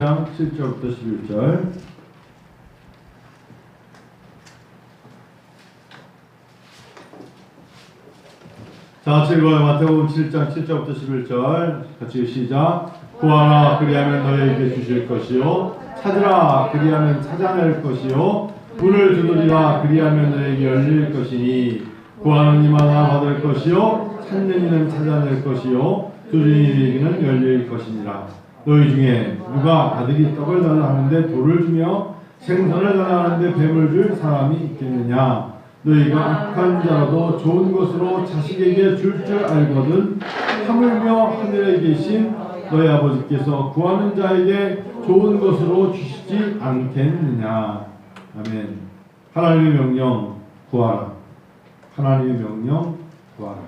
장 7절부터 11절. 자, 같이 읽어요. 마태복음 7장 7절부터 11절. 같이 시작. 구하라 그리하면 너희에게 주실 것이요, 찾으라 그리하면 찾아낼 것이요, 문을 두드리라 그리하면 너희에게 열릴 것이니, 구하는 이마다 받을 것이요, 찾는 이는 찾아낼 것이요, 두드리는 이에게는 열릴 것이니라. 너희 중에 누가 아들이 떡을 달라 하는데 돌을 주며 생선을 달라 하는데 뱀을 줄 사람이 있겠느냐? 너희가 악한 자라도 좋은 것으로 자식에게 줄 알거든 하물며 하늘에 계신 너희 아버지께서 구하는 자에게 좋은 것으로 주시지 않겠느냐? 아멘. 하나님의 명령 구하라. 하나님의 명령 구하라.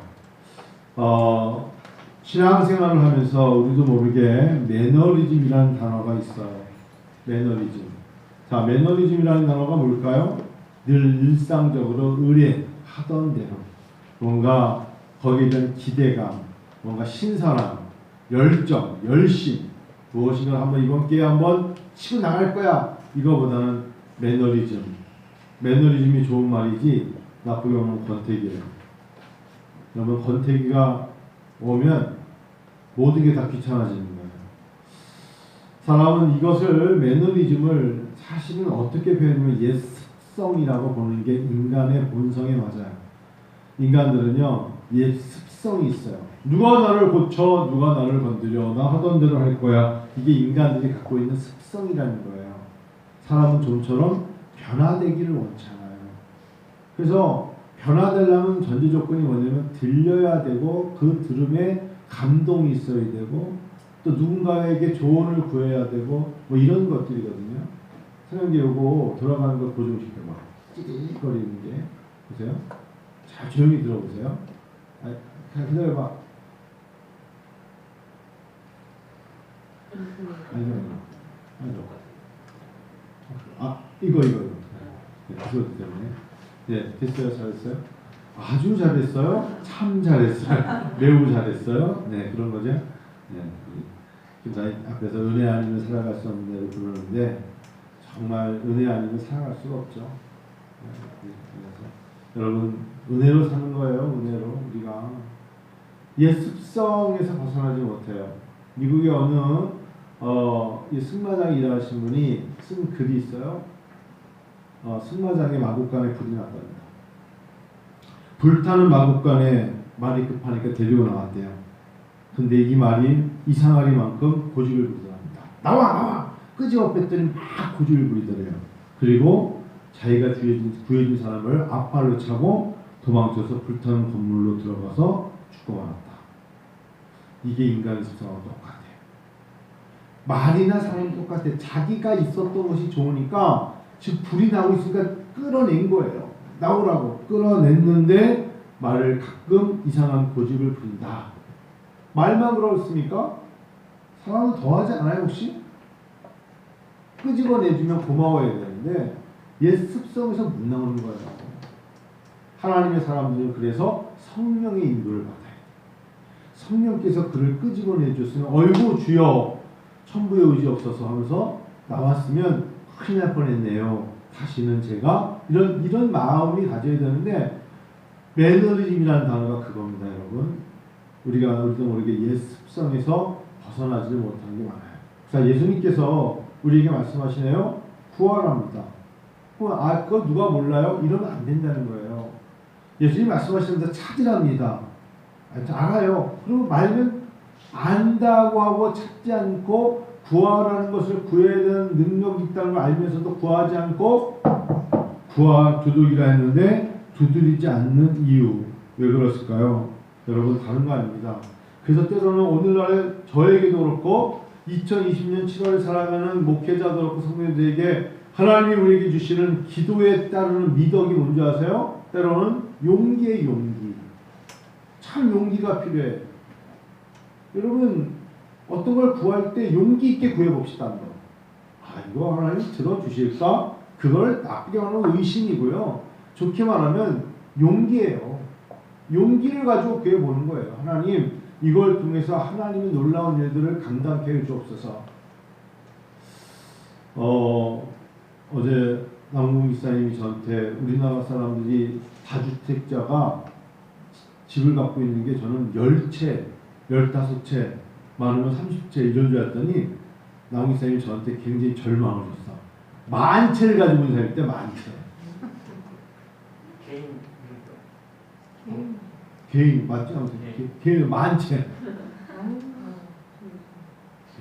신앙생활을 하면서 우리도 모르게 매너리즘이라는 단어가 있어요. 매너리즘. 자, 매너리즘이라는 단어가 뭘까요? 늘 일상적으로 의뢰하던 대로 뭔가 거기에 대한 기대감, 뭔가 신선함, 열정, 열심, 무엇인가 한번 이번 기회에 한번 치고 나갈 거야. 이거보다는 매너리즘. 매너리즘이 좋은 말이지 나쁘게 보면 권태기예요. 여러분, 권태기가 오면 모든 게 다 귀찮아지는 거예요. 사람은 이것을, 매너리즘을 사실은 어떻게 표현하면 옛 습성이라고 보는 게 인간의 본성에 맞아요. 인간들은요, 옛 습성이 있어요. 누가 나를 고쳐, 누가 나를 건드려, 나 하던 대로 할 거야. 이게 인간들이 갖고 있는 습성이라는 거예요. 사람은 좀처럼 변화되기를 원치 않아요. 그래서 변화되려면 전제 조건이 뭐냐면 들려야 되고, 그 들음에 감동이 있어야 되고, 또 누군가에게 조언을 구해야 되고, 뭐 이런 것들이거든요. 선생님, 요거 돌아가는 걸 보여주고 싶어요. 막 찌릿거리는 게. 보세요. 잘 조용히 들어보세요. 그냥 기다려봐. 이거. 네, 그 때문에. 네, 됐어요? 잘했어요? 아주 잘했어요? 참 잘했어요? 매우 잘했어요? 네, 그런 거죠. 네, 저희 앞에서 은혜 아니면 살아갈 수 없는 대로 그러는데 정말 은혜 아니면 살아갈 수가 없죠. 네, 그래서 여러분, 은혜로 사는 거예요. 은혜로. 우리가 옛 습성에서 벗어나지 못해요. 미국의 어느 이 승마장 일하신 분이 쓴 글이 있어요. 승마장에 마국간에 불이 났답니다. 불타는 마국간에 말이 급하니까 데리고 나왔대요. 근데 이 말이 이상하리만큼 고집을 부리더랍니다. 나와! 끄집어 뺐더니 막 고집을 부리더래요. 그리고 자기가 구해준 사람을 앞발로 차고 도망쳐서 불타는 건물로 들어가서 죽고 말았다. 이게 인간의 습성하고 똑같아요. 말이나 사람이 똑같아. 자기가 있었던 것이 좋으니까, 즉 불이 나고 있으니까 끌어낸 거예요. 나오라고 끌어냈는데 말을 가끔 이상한 고집을 부린다. 말만 그렇습니까? 사람은 더하지 않아요 혹시? 끄집어내주면 고마워야 되는데 옛 습성에서 못 나오는 거예요. 하나님의 사람들은 그래서 성령의 인도를 받아요. 성령께서 그를 끄집어내줬으면 어이구 주여 천부의 의지 없어서 하면서 나왔으면 큰일 날 뻔했네요. 다시는 제가 이런 마음이 가져야 되는데, 매너리즘이라는 단어가 그겁니다, 여러분. 우리도 모르게 옛 습성에서 벗어나지 못하는 게 많아요. 자, 예수님께서 우리에게 말씀하시네요. 구하랍니다. 그거 누가 몰라요? 이러면 안 된다는 거예요. 예수님이 말씀하시는데 찾으랍니다. 알아요. 그리고 말면 안다고 하고 찾지 않고, 구하라는 것을 구해야 되는 능력이 있다는 걸 알면서도 구하지 않고 두들기라 했는데 두드리지 않는 이유, 왜 그랬을까요? 여러분, 다른 거 아닙니다. 그래서 때로는 오늘날에 저에게도 그렇고 2020년 7월에 살아가는 목회자도 그렇고 성도들에게 하나님이 우리에게 주시는 기도에 따르는 미덕이 뭔지 아세요? 때로는 용기의 용기. 참 용기가 필요해. 여러분, 어떤 걸 구할 때 용기 있게 구해봅시다. 이거 하나님 들어주실까? 그걸 나쁘게 말하면 의심이고요. 좋게 말하면 용기예요. 용기를 가지고 구해보는 거예요. 하나님, 이걸 통해서 하나님의 놀라운 일들을 감당케 해 주옵소서. 어제 남궁 이사님이 저한테 우리나라 사람들이 다주택자가 집을 갖고 있는 게 저는 10채, 15채, 많으면 30채 이런 줄 알았더니 남궁 이사님이 저한테 굉장히 절망을 줬어. 만 채를 가지고 있는 사람일 때 만 채. 개인 맞지? 아무튼 개인 만 채.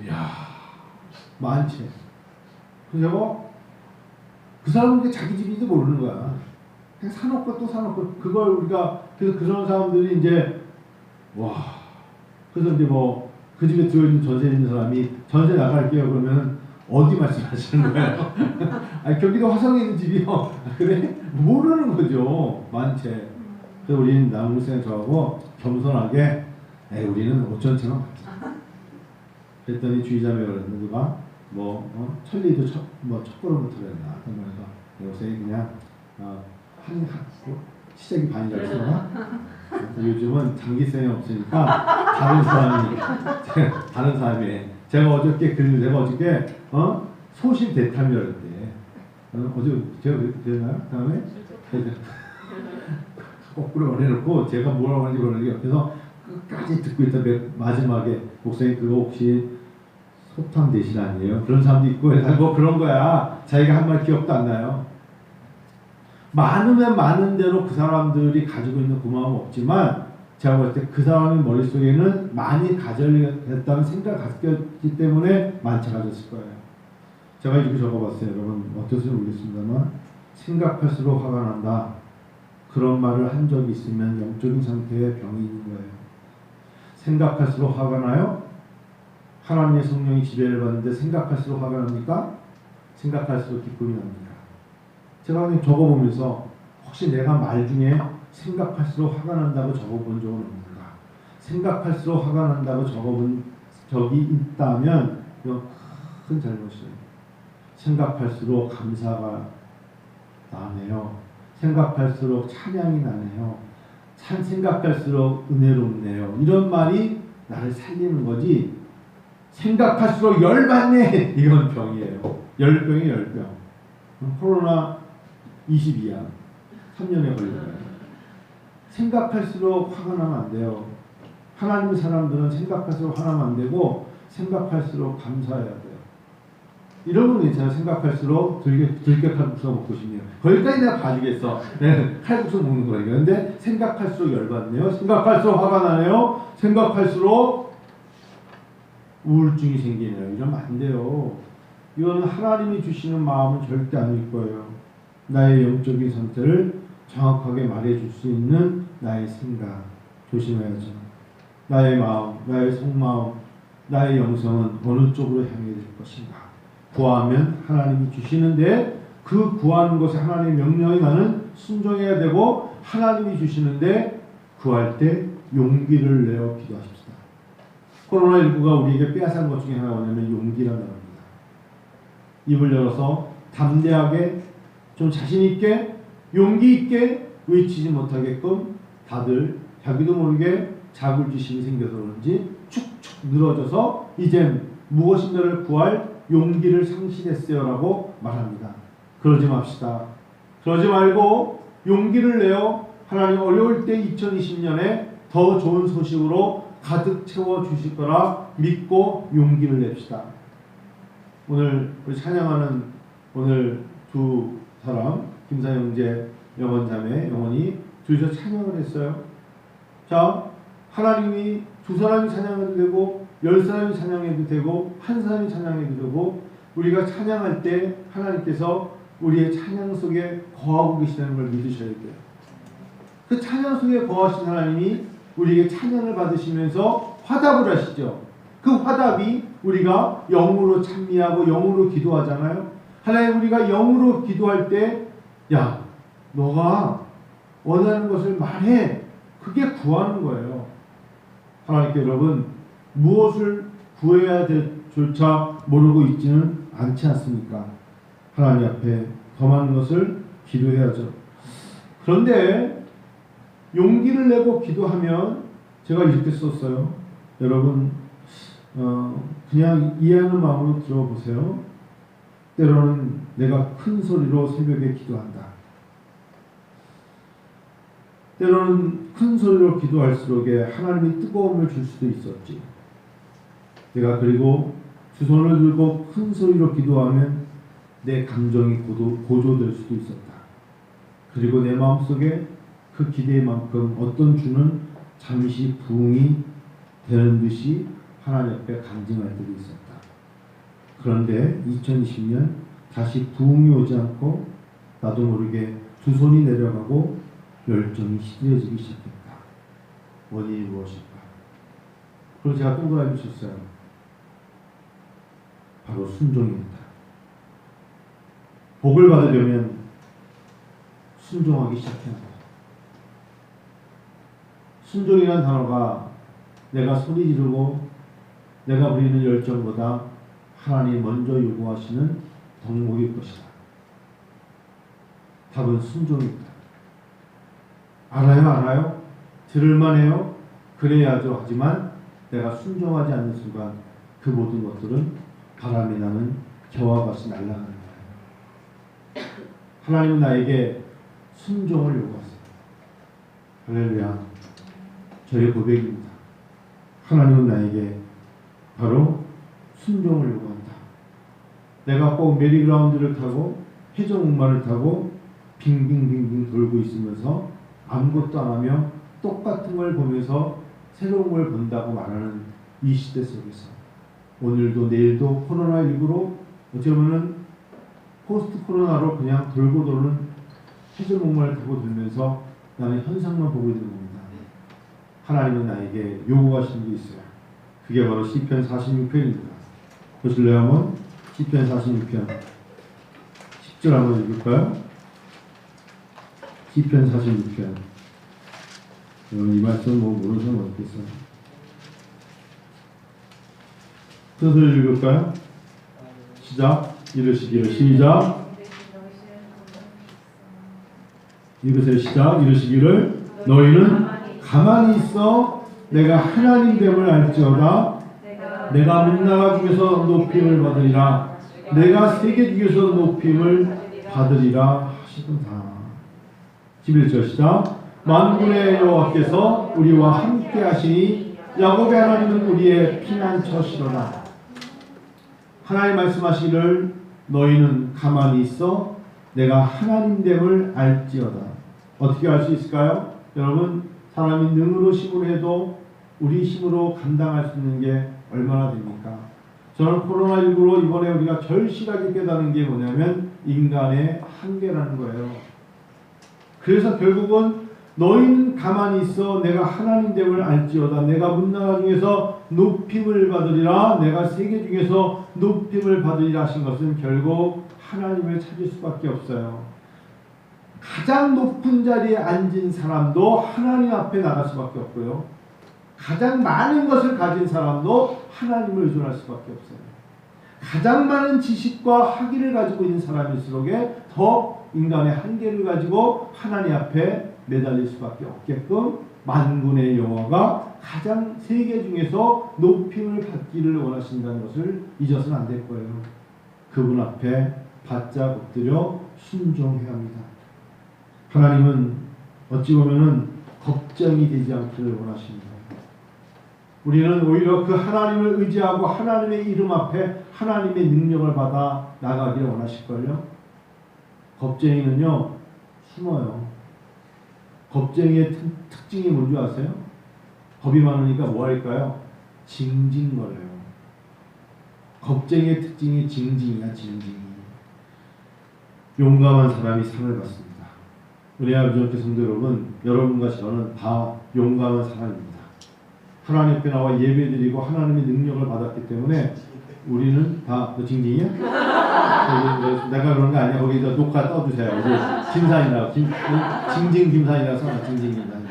이야, 만 채. 그래서 그 사람은 자기 집인지 모르는 거야. 그냥 사놓고 또 사놓고 그걸 우리가 그래서 그런 사람들이 이제 와 그래서 이제 뭐 그 집에 들어있는 전세 있는 사람이 전세 나갈게요 그러면 어디 말씀하시는 거예요? 아니 경기도 화성에 있는 집이요. 그래 모르는 거죠. 많채. 그래서 우리는 남궁생 저하고 겸손하게 우리는 5천채만 받자. 그랬더니 주의자매가 그랬는데 누가 천리도 첫걸음부터 그랬나 그래서 요새 그냥 시작이 반이라서 요즘은 장기성이 없으니까 다른 사람이 제가 어저께 소실 대탐이랄 때 어제 제가 그랬나요? 다음에 거꾸로 말해놓고 제가 뭐라고 하는지 모르는데 옆에서 끝까지 듣고 있다 마지막에 목사님 그거 혹시 소탕 대신 아니에요? 그런 사람도 있고 뭐 그런 거야. 자기가 한 말 기억도 안 나요. 많으면 많은 대로 그 사람들이 가지고 있는 고마움 없지만 제가 볼 때 그 사람의 머릿속에는 많이 가져야겠다는 생각을 갖기 때문에 많이 가졌을 거예요. 제가 이렇게 적어봤어요. 여러분 어떠신지 모르겠습니다만 생각할수록 화가 난다. 그런 말을 한 적이 있으면 영적인 상태의 병이 있는 거예요. 생각할수록 화가 나요? 하나님의 성령이 지배를 받는데 생각할수록 화가 납니까? 생각할수록 기쁨이 납니다. 제가 그냥 적어보면서 혹시 내가 말 중에 생각할수록 화가 난다고 적어본 적은 없는가? 생각할수록 화가 난다고 적어본 적이 있다면 이건 큰 잘못이에요. 생각할수록 감사가 나네요. 생각할수록 찬양이 나네요. 생각할수록 은혜롭네요. 이런 말이 나를 살리는 거지. 생각할수록 열받네. 이건 병이에요. 열병이 열병. 코로나 22야. 3년에 걸린 거예요. 생각할수록 화가 나면 안 돼요. 하나님 사람들은 생각할수록 화나면 안 되고 생각할수록 감사해야 돼요. 이런 건 괜찮아요. 생각할수록 들깨 칼국수가 먹고 싶네요. 거기까지 내가 봐주겠어. 네, 칼국수 먹는 거니까. 근데 생각할수록 열받네요. 생각할수록 화가 나네요. 생각할수록 우울증이 생기네요. 이러면 안 돼요. 이건 하나님이 주시는 마음은 절대 아닐 거예요. 나의 영적인 상태를 정확하게 말해줄 수 있는 나의 생각 조심해야죠. 나의 마음, 나의 속마음, 나의 영성은 어느 쪽으로 향해 될 것인가. 구하면 하나님이 주시는데 그 구하는 것에 하나님의 명령이 나는 순종해야 되고 하나님이 주시는데 구할 때 용기를 내어 기도하십시다. 코로나19가 우리에게 빼앗은 것 중에 하나가 뭐냐면 용기라는 겁니다. 입을 열어서 담대하게 좀 자신 있게 용기 있게 외치지 못하게끔 다들 자기도 모르게 자굴지심이 생겨서 그런지 축축 늘어져서 이제 무엇인가를 구할 용기를 상실했어요라고 말합니다. 그러지 맙시다. 그러지 말고 용기를 내어 하나님 어려울 때 2020년에 더 좋은 소식으로 가득 채워주실 거라 믿고 용기를 냅시다. 오늘 우리 찬양하는 오늘 두 사람 김사영제 영원자매 영원히 둘이서 찬양을 했어요. 자, 하나님이 두 사람이 찬양해도 되고 10사람이 찬양해도 되고 한 사람이 찬양해도 되고 우리가 찬양할 때 하나님께서 우리의 찬양 속에 거하고 계시다는 걸 믿으셔야 돼요. 그 찬양 속에 거하신 하나님이 우리에게 찬양을 받으시면서 화답을 하시죠. 그 화답이 우리가 영으로 찬미하고 영으로 기도하잖아요. 하나님 우리가 영으로 기도할 때 야, 너가 원하는 것을 말해. 그게 구하는 거예요. 하나님께 여러분 무엇을 구해야 될조차 모르고 있지는 않지 않습니까? 하나님 앞에 더 많은 것을 기도해야죠. 그런데 용기를 내고 기도하면 제가 이렇게 썼어요. 여러분 그냥 이해하는 마음으로 들어보세요. 때로는 내가 큰 소리로 새벽에 기도한다. 때로는 큰 소리로 기도할수록에 하나님이 뜨거움을 줄 수도 있었지. 내가 그리고 두 손을 들고 큰 소리로 기도하면 내 감정이 고조될 수도 있었다. 그리고 내 마음속에 그 기대만큼 어떤 주는 잠시 부흥이 되는 듯이 하나님 앞에 간증할 때도 있었다. 그런데 2020년 다시 부흥이 오지 않고 나도 모르게 두 손이 내려가고 열정이 시들해지기 시작했다. 원인이 무엇일까? 그리고 제가 동그라미 쳤어요. 바로 순종이었다. 복을 받으려면 순종하기 시작해야 한다. 순종이라는 단어가 내가 소리 지르고 내가 부리는 열정보다 하나님 먼저 요구하시는 덕목일 것이다. 답은 순종입니다. 알아요? 들을만 해요? 그래야죠. 하지만 내가 순종하지 않는 순간 그 모든 것들은 바람이 나는 겨와 같이 날아가는 거예요. 하나님은 나에게 순종을 요구하세요. 할렐루야. 저의 고백입니다. 하나님은 나에게 바로 순종을 요구한다. 내가 꼭 메리그라운드를 타고 회전목마를 타고 빙빙빙빙 돌고 있으면서 아무것도 안 하며 똑같은 걸 보면서 새로운 걸 본다고 말하는 이 시대 속에서 오늘도 내일도 코로나19로 어찌 보면 포스트 코로나로 그냥 돌고 도는 회전목마를 타고 돌면서 나는 현상만 보고 있는 겁니다. 하나님은 나에게 요구하시는 게 있어요. 그게 바로 시편 46편입니다. 보실래요 한번? 시편 46편 10절 한번 읽을까요? 시편 46편. 여러분 이 말씀 모르는 사람 어떻겠어요? 뜻을 읽을까요? 시작. 이르시기를 시작. 읽으세요. 시작. 이르시기를 너희는 가만히 있어 내가 하나님됨을 알지어다. 내가 문나라 중에서 높임을 받으리라. 내가 세계 중에서 높임을 받으리라 하시도다. 11절 시작. 만군의 여호와께서 우리와 함께 하시니 야곱의 하나님은 우리의 피난처시로다. 하나님 말씀하시기를 너희는 가만히 있어 내가 하나님됨을 알지어다. 어떻게 알 수 있을까요? 여러분 사람이 능으로 힘으로 해도 우리 힘으로 감당할 수 있는 게 얼마나 됩니까? 저는 코로나19로 이번에 우리가 절실하게 깨닫는 게 뭐냐면 인간의 한계라는 거예요. 그래서 결국은 너희는 가만히 있어 내가 하나님됨을 알지어다. 내가 문나라 중에서 높임을 받으리라. 내가 세계 중에서 높임을 받으리라 하신 것은 결국 하나님을 찾을 수밖에 없어요. 가장 높은 자리에 앉은 사람도 하나님 앞에 나갈 수밖에 없고요. 가장 많은 것을 가진 사람도 하나님을 의존할 수밖에 없어요. 가장 많은 지식과 학위를 가지고 있는 사람일수록에 더 인간의 한계를 가지고 하나님 앞에 매달릴 수밖에 없게끔 만군의 여호와가 가장 세계 중에서 높임을 받기를 원하신다는 것을 잊어서는 안 될 거예요. 그분 앞에 바짝 엎드려 순종해야 합니다. 하나님은 어찌 보면은 걱정이 되지 않기를 원하십니다. 우리는 오히려 그 하나님을 의지하고 하나님의 이름 앞에 하나님의 능력을 받아 나가기를 원하실걸요. 겁쟁이는요 숨어요. 겁쟁이의 특징이 뭔지 아세요? 겁이 많으니까 뭐 할까요? 징징거려요. 겁쟁이의 특징이 징징이야. 징징이. 용감한 사람이 상을 받습니다. 우리 아버지 성도 여러분, 여러분과 저는 다 용감한 사람입니다. 하나님 앞에 나와 예배드리고 하나님의 능력을 받았기 때문에 우리는 다 너 징징이야? 내가 그런 거 아니야. 거기다 녹화 떠주세요. 김사이라고 징징 김사이라서 징징 김사이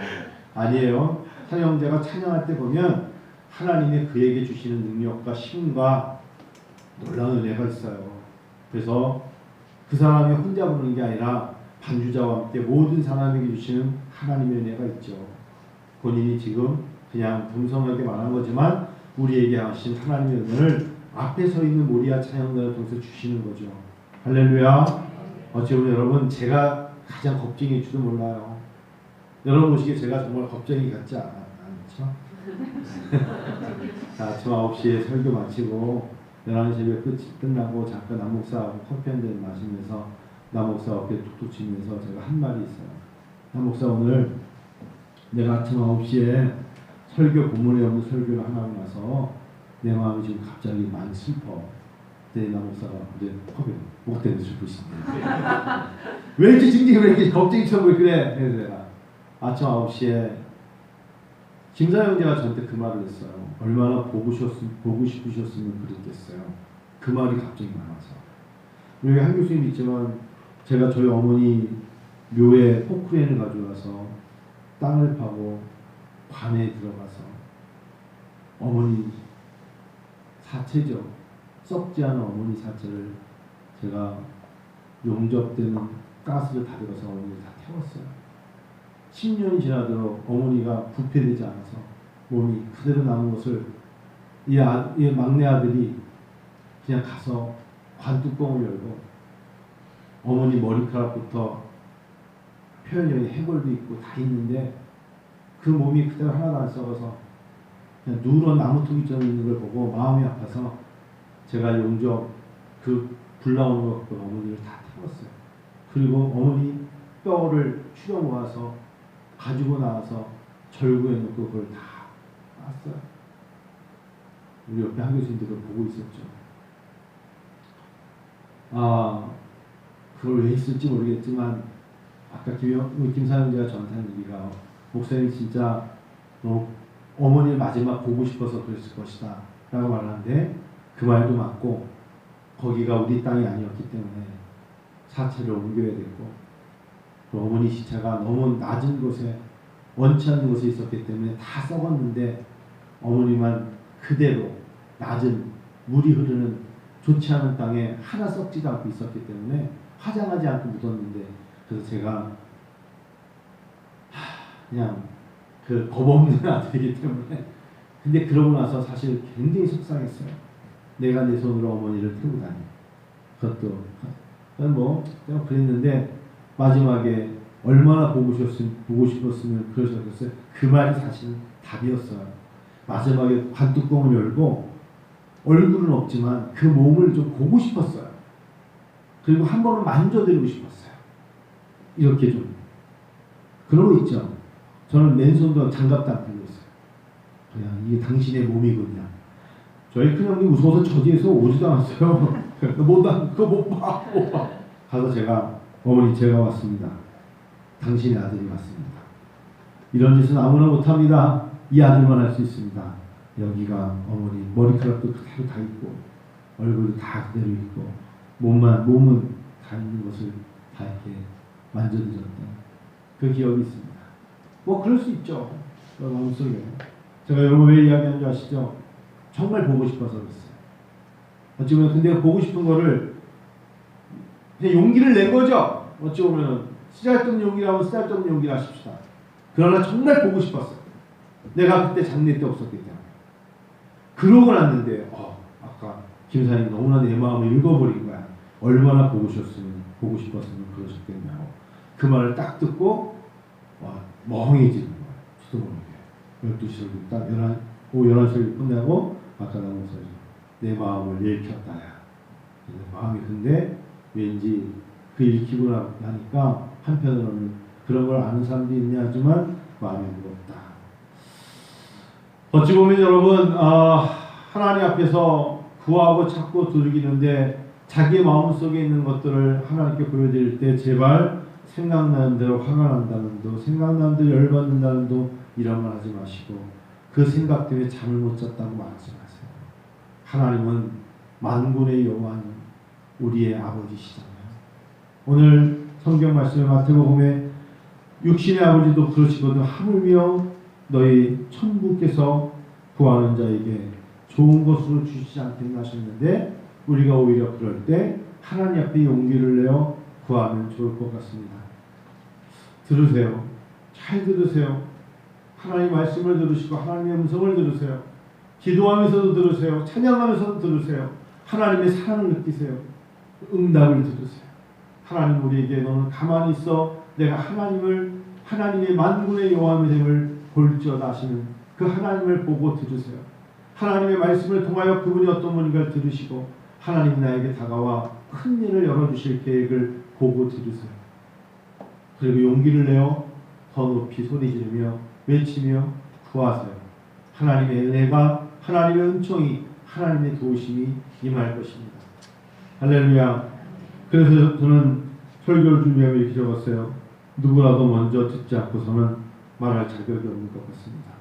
아니에요. 찬영제가 찬양할 때 보면 하나님의 그에게 주시는 능력과 힘과 놀라운 은혜가 있어요. 그래서 그 사람이 혼자 부르는 게 아니라 반주자와 함께 모든 사람에게 주시는 하나님의 은혜가 있죠. 본인이 지금 그냥 덤성하게 말한 거지만 우리에게 하신 하나님의 은혜를 앞에 서 있는 모리아 찬양단을 통해서 주시는 거죠. 할렐루야. 어찌 보면 여러분 제가 가장 겁쟁이일 줄도 몰라요. 여러분 보시기에 제가 정말 겁쟁이 같지 않죠? 자, 아침 9시에 설교 마치고 11시 예배 끝나고 잠깐 남목사하고 커피 한 잔 마시면서 남목사 어깨 툭툭 치면서 제가 한 말이 있어요. 남목사 오늘 내가 아침 9시에 설교 본문에 없는 설교를 하나 하고 나서 내 마음이 지금 갑자기 많이 슬퍼. 내 남목사가 이제 커피 목 때문에 슬프신데 왜 이렇게 징징 왜 이렇게 겁쟁이처럼 그래? 그래서 내가 아침 9시에 김사영 형제가 저한테 그 말을 했어요. 얼마나 보고 싶으셨으면 그랬겠어요. 그 말이 갑자기 많아서. 우리 한 교수님 있지만 제가 저희 어머니 묘에 포크레인을 가져와서 땅을 파고 관에 들어가서 어머니 사체죠. 썩지 않은 어머니 사체를 제가 용접되는 가스를 다 들어서 어머니를 다 태웠어요. 10년이 지나도록 어머니가 부패되지 않아서 몸이 그대로 남은 것을 이 막내 아들이 그냥 가서 관뚜껑을 열고 어머니 머리카락부터 표현력이 해골도 있고 다 있는데 그 몸이 그대로 하나도 안 썩어서 그냥 누런 나무토기처럼 있는 걸 보고 마음이 아파서 제가 용접 그 불 나오는 것 갖고 어머니를 다 태웠어요. 그리고 어머니 뼈를 추려 모아서 가지고 나와서 절구에 넣고 그걸 다 놨어요. 우리 옆에 한 교수님들도 보고 있었죠. 그걸 왜 했을지 모르겠지만 아까 김사영제가 저한테 한 얘기가 목사님이 진짜 너 어머니를 마지막 보고 싶어서 그랬을 것이다 라고 말하는데 그 말도 맞고 거기가 우리 땅이 아니었기 때문에 사체를 옮겨야 됐고 또 어머니 시체가 너무 낮은 곳에 원치 않는 곳에 있었기 때문에 다 썩었는데 어머니만 그대로 낮은 물이 흐르는 좋지 않은 땅에 하나 썩지도 않고 있었기 때문에 화장하지 않고 묻었는데 그래서 제가 그냥 그 겁없는 아들이기 때문에 근데 그러고 나서 사실 굉장히 속상했어요. 내가 내 손으로 어머니를 태우고 다니 그것도 뭐 그랬는데 마지막에 얼마나 보고 싶었으면 그러셨겠어요. 그 말이 사실 답이었어요. 마지막에 관뚜껑을 열고 얼굴은 없지만 그 몸을 좀 보고 싶었어요. 그리고 한 번은 만져드리고 싶었어요. 이렇게 좀 그런 거 있죠. 저는 맨손도 장갑도 안 끼고 있어요. 그냥 이게 당신의 몸이군요. 저희 큰형님 무서워서 저지에서 오지도 않았어요. 그거 못 봐. 가서 제가 어머니 제가 왔습니다. 당신의 아들이 왔습니다. 이런 짓은 아무나 못합니다. 이 아들만 할 수 있습니다. 여기가 어머니 머리카락도 그대로 다 있고 얼굴도 다 그대로 있고 몸은 다 있는 것을 다 이렇게 만져드렸던 그 기억이 있습니다. 뭐 그럴 수 있죠. 마음속에 제가 여러분 왜 이야기하는 줄 아시죠? 정말 보고 싶어서 그랬어요. 어찌 보면 근데 보고 싶은 거를 그냥 용기를 낸 거죠. 어찌 보면 쓰잘데없는 용기라면 쓰잘데없는 용기를 하십시다. 그러나 정말 보고 싶었어요. 내가 그때 장례 때 없었기 때문에. 그러고 났는데 아까 김사님 너무나 내 마음을 읽어버린 거야. 얼마나 보고 싶었으면 그러셨겠냐고. 그 말을 딱 듣고 멍해지는 거야. 저도 모르게. 12시 설교 딱 오후 11시 끝나고 아까 나눠서 내 마음을 읽혔다야. 마음이 근데 왠지 그 읽히고 나니까 한편으로는 그런 걸 아는 사람도 있냐 하지만 마음이 무겁다. 어찌 보면 여러분 하나님 앞에서 구하고 찾고 두들기는데 자기의 마음속에 있는 것들을 하나님께 보여드릴 때 제발 생각나는 대로 화가 난다는 도 생각나는 대로 열받는다는 도 이런 말 하지 마시고 그 생각 때문에 잠을 못 잤다고 말하지 마세요. 하나님은 만군의 여호와는 우리의 아버지시잖아요. 오늘 성경 말씀에 마태복음에 육신의 아버지도 그러시거든 하물며 너희 천부께서 구하는 자에게 좋은 것으로 주시지 않겠나 하셨는데 우리가 오히려 그럴 때 하나님 앞에 용기를 내어 구하면 좋을 것 같습니다. 들으세요. 잘 들으세요. 하나님 말씀을 들으시고 하나님의 음성을 들으세요. 기도하면서도 들으세요. 찬양하면서도 들으세요. 하나님의 사랑을 느끼세요. 응답을 들으세요. 하나님 우리에게 너는 가만히 있어 내가 하나님의 만군의 여호와임을 볼지어다 하시는 그 하나님을 보고 들으세요. 하나님의 말씀을 통하여 그분이 어떤 분인가를 들으시고 하나님이 나에게 다가와 큰 일을 열어주실 계획을 보고 들으세요. 그리고 용기를 내어 더 높이 소리 지르며 외치며 구하세요. 하나님의 은혜가 하나님의 은총이 하나님의 도우심이 임할 것입니다. 할렐루야. 그래서 저는 설교를 준비하며 이렇게 적었어요. 누구라도 먼저 듣지 않고서는 말할 자격이 없는 것 같습니다.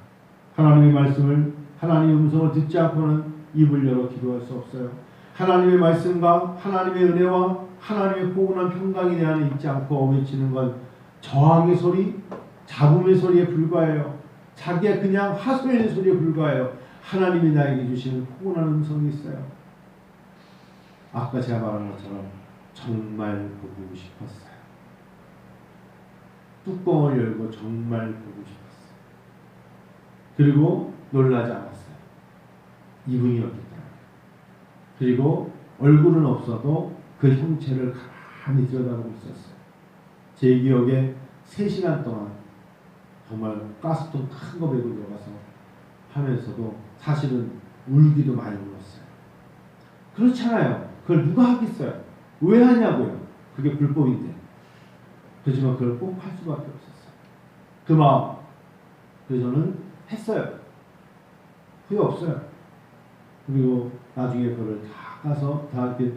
하나님의 말씀을 하나님의 음성을 듣지 않고는 입을 열어 기도할 수 없어요. 하나님의 말씀과 하나님의 은혜와 하나님의 포근한 평강이 내 안에 있지 않고 외치는 건 저항의 소리, 잡음의 소리에 불과해요. 자기의 그냥 하소연의 소리에 불과해요. 하나님이 나에게 주시는 포근한 음성이 있어요. 아까 제가 말한 것처럼 정말 보고 싶었어요. 뚜껑을 열고 정말 보고 싶었어요. 그리고 놀라지 않았어요. 이분이었기 때문에. 그리고 얼굴은 없어도 그 형체를 가만히 들여다보고 있었어요. 제 기억에 3시간 동안 정말 가스통 큰 거 메고 들어가서 하면서도 사실은 울기도 많이 울었어요. 그렇잖아요. 그걸 누가 하겠어요? 왜 하냐고요. 그게 불법인데. 그렇지만 그걸 꼭 할 수밖에 없었어요. 그 마음. 그래서 저는 했어요. 후회 없어요. 그리고 나중에 그걸 다 가서 다 이렇게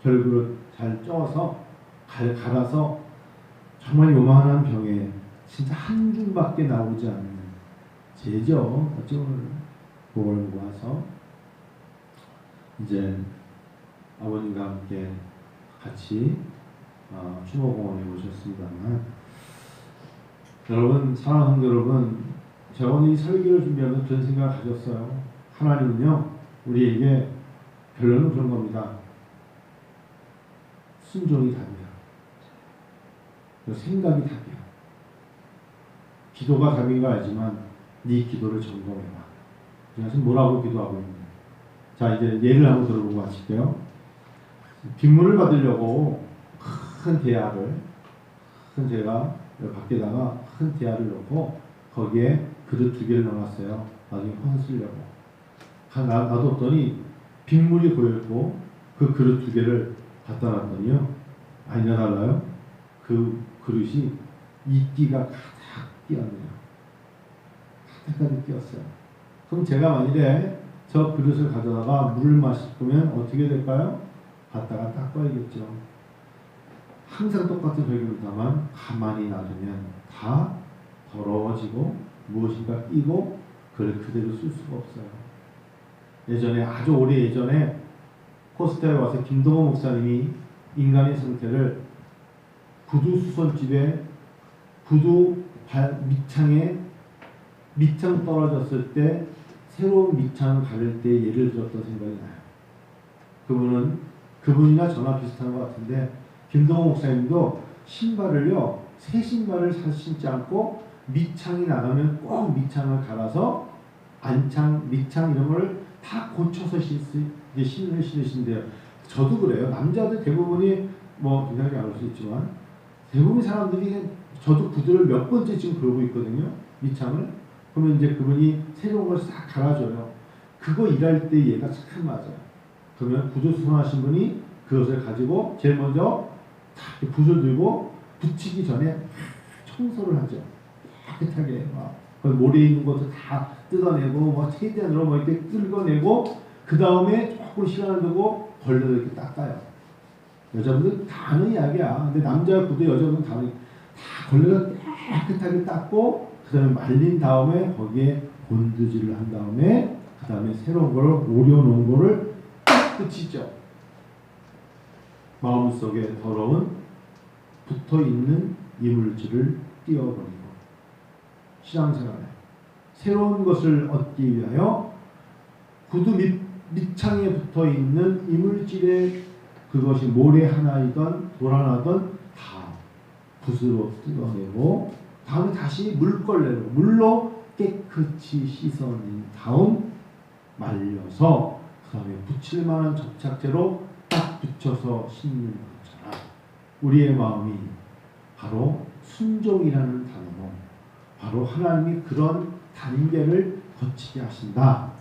결구를 잘 쪄서 갈아서 정말 요만한 병에 진짜 한 줌밖에 나오지 않는 제죠. 어쩌면 그걸 모아서 이제 아버님과 함께 같이 추모공원에 오셨습니다만, 여러분, 사랑하는 성도 여러분, 제가 오늘 이 설교를 준비하면서 그런 생각을 가졌어요. 하나님은요 우리에게 결론은 그런 겁니다. 순종이 답이야. 생각이 답이야. 기도가 답인 거 알지만 네 기도를 점검해봐. 그래서 뭐라고 기도하고 있는지. 자, 이제 예를 한번 들어보고 마칠게요. 빗물을 받으려고 큰 대야를, 제가 밖에다가 큰 대야를 넣고 거기에 그릇 2개를 넣어놨어요. 나중에 콘 쓰려고. 놔뒀더니 빗물이 고였고 그 그릇 2개를 갖다 놨더니요, 아니나 달라요. 그 그릇이 이끼가 가득 끼었네요. 가득 끼었어요. 그럼 제가 만일에 저 그릇을 가져다가 물을 마시면 어떻게 될까요? 갖다가 닦아야겠죠. 항상 똑같은 설교입니다만 가만히 놔두면 다 더러워지고 무엇인가 끼고 그걸 그대로 쓸 수가 없어요. 예전에, 아주 오래 예전에 코스타에 와서 김동호 목사님이 인간의 상태를 구두 수선집에 구두 밑창에 밑창 떨어졌을 때 새로운 밑창을 가릴 때 예를 들었던 생각이 나요. 그분이나 저나 비슷한 것 같은데, 김동호 목사님도 신발을요, 새 신발을 신지 않고 밑창이 나가면 꼭 밑창을 갈아서 안창, 밑창 이런 걸 다 고쳐서 신으신대요. 저도 그래요. 남자들 대부분이 뭐 굉장히 알 수 있지만 대부분 사람들이, 저도 구두를 몇 번째 지금 그러고 있거든요. 밑창을. 그러면 이제 그분이 새로운 걸 싹 갈아줘요. 그거 일할 때 얘가 참 맞아요. 그러면 구두 수선하신 분이 그것을 가지고 제일 먼저 탁 붓을 들고 붙이기 전에 청소를 하죠. 깨끗하게 막 모래 있는 것도 다 뜯어내고 뭐 최대한으로 뭐 이렇게 뜯어내고, 그 다음에 조금 시간을 두고 걸레로 이렇게 닦아요. 여자분들 다 아는 이야기야. 근데 남자 구두 여자분들 다 걸레로 깨끗하게 닦고 그 다음에 말린 다음에 거기에 본드질을 한 다음에 그 다음에 새로운 걸 오려놓은 거를 딱 붙이죠. 마음속에 더러운 붙어있는 이물질을 띄워버리고, 신앙생활에 새로운 것을 얻기 위하여 구두 밑창에 붙어있는 이물질에, 그것이 모래 하나이든 돌 하나든 다 붓으로 뜯어내고 다음에 다시 물걸레로 물로 깨끗이 씻어낸 다음 말려서 그 다음에 붙일 만한 접착제로 딱 붙여서 심는 것처럼 우리의 마음이 바로 순종이라는 단어로 바로 하나님이 그런 단계를 거치게 하신다.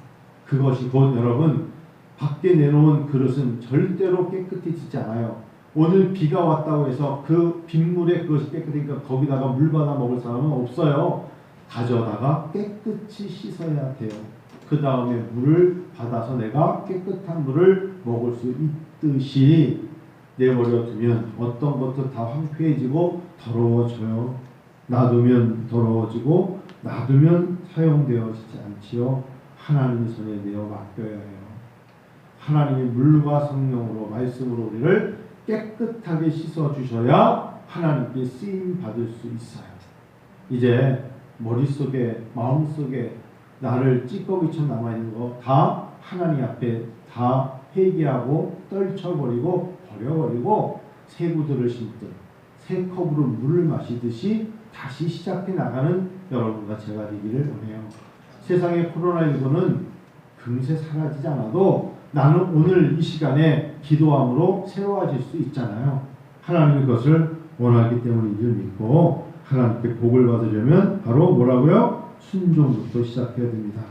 그것이 곧 여러분 밖에 내놓은 그릇은 절대로 깨끗이 지지 않아요. 오늘 비가 왔다고 해서 그 빗물에 그것이 깨끗하니까 거기다가 물 받아 먹을 사람은 없어요. 가져다가 깨끗이 씻어야 돼요. 그 다음에 물을 받아서 내가 깨끗한 물을 먹을 수 있듯이 내버려 두면 어떤 것도 다 황폐해지고 더러워져요. 놔두면 더러워지고 놔두면 사용되어지지 않지요. 하나님의 손에 내어 맡겨야 해요. 하나님이 물과 성령으로 말씀으로 우리를 깨끗하게 씻어주셔야 하나님께 쓰임 받을 수 있어요. 이제 머릿속에 마음속에 나를 찌꺼기처럼 남아있는 거 다 하나님 앞에 다 회개하고 떨쳐버리고 버려버리고 새 구두를 신듯 새 컵으로 물을 마시듯이 다시 시작해 나가는 여러분과 제가 되기를 원해요. 세상의 코로나19는 금세 사라지지 않아도 나는 오늘 이 시간에 기도함으로 새로워질 수 있잖아요. 하나님이 그것을 원하기 때문인 줄 믿고 하나님께 복을 받으려면 바로 뭐라고요? 순종부터 시작해야 됩니다.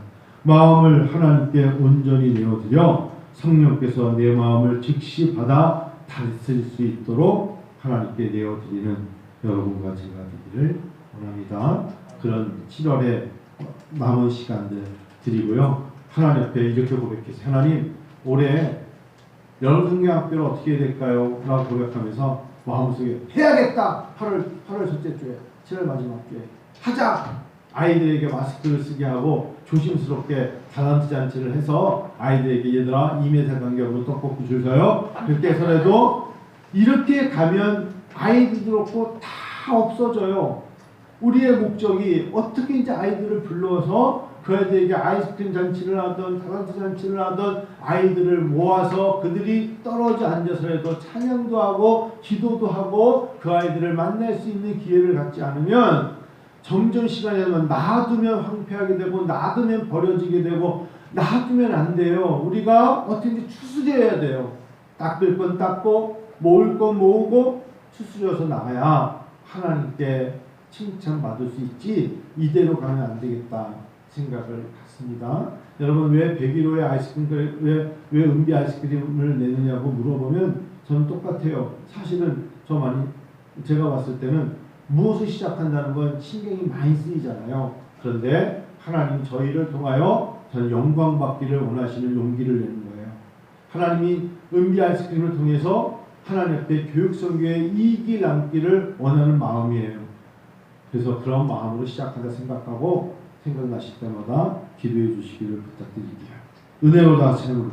마음을 하나님께 온전히 내어드려 성령께서 내 마음을 즉시 받아 다스릴 수 있도록 하나님께 내어드리는 여러분과 제가 되기를 원합니다. 그런 7월의 남은 시간들 드리고요. 하나님 앞에 이렇게 고백해서 하나님 올해 여름성경학교를 어떻게 해야 될까요? 라고 고백하면서 마음속에 해야겠다. 8월 첫째 주에 7월 마지막 주에 하자. 아이들에게 마스크를 쓰게 하고 조심스럽게 다단트 잔치를 해서 아이들에게 얘들아 2m 간격으로 떡볶이 줄 서요. 그렇게 해서라도 이렇게 가면 아이들도 그렇고 다 없어져요. 우리의 목적이 어떻게 이제 아이들을 불러서 그 아이들에게 아이스크림 잔치를 하던 다단트 잔치를 하던 아이들을 모아서 그들이 떨어져 앉아서라도 찬양도 하고 기도도 하고 그 아이들을 만날 수 있는 기회를 갖지 않으면 정전 시간에는 놔두면 황폐하게 되고 놔두면 버려지게 되고 놔두면 안 돼요. 우리가 어떻게든지 추스려야 돼요. 닦을 건 닦고 모을 건 모으고 추스려서 나가야 하나님께 칭찬받을 수 있지 이대로 가면 안 되겠다 생각을 갖습니다. 여러분 왜 101호의 아이스크림 왜 은비 아이스크림을 내느냐고 물어보면 저는 똑같아요. 사실은 제가 봤을 때는 무엇을 시작한다는 건 신경이 많이 쓰이잖아요. 그런데 하나님 저희를 통하여 저는 영광 받기를 원하시는 용기를 내는 거예요. 하나님이 은비 아이스크림을 통해서 하나님 앞에 교육선교의 이익이 남기를 원하는 마음이에요. 그래서 그런 마음으로 시작한다 생각하고 생각나실 때마다 기도해 주시기를 부탁드릴게요. 은혜로 다 채우고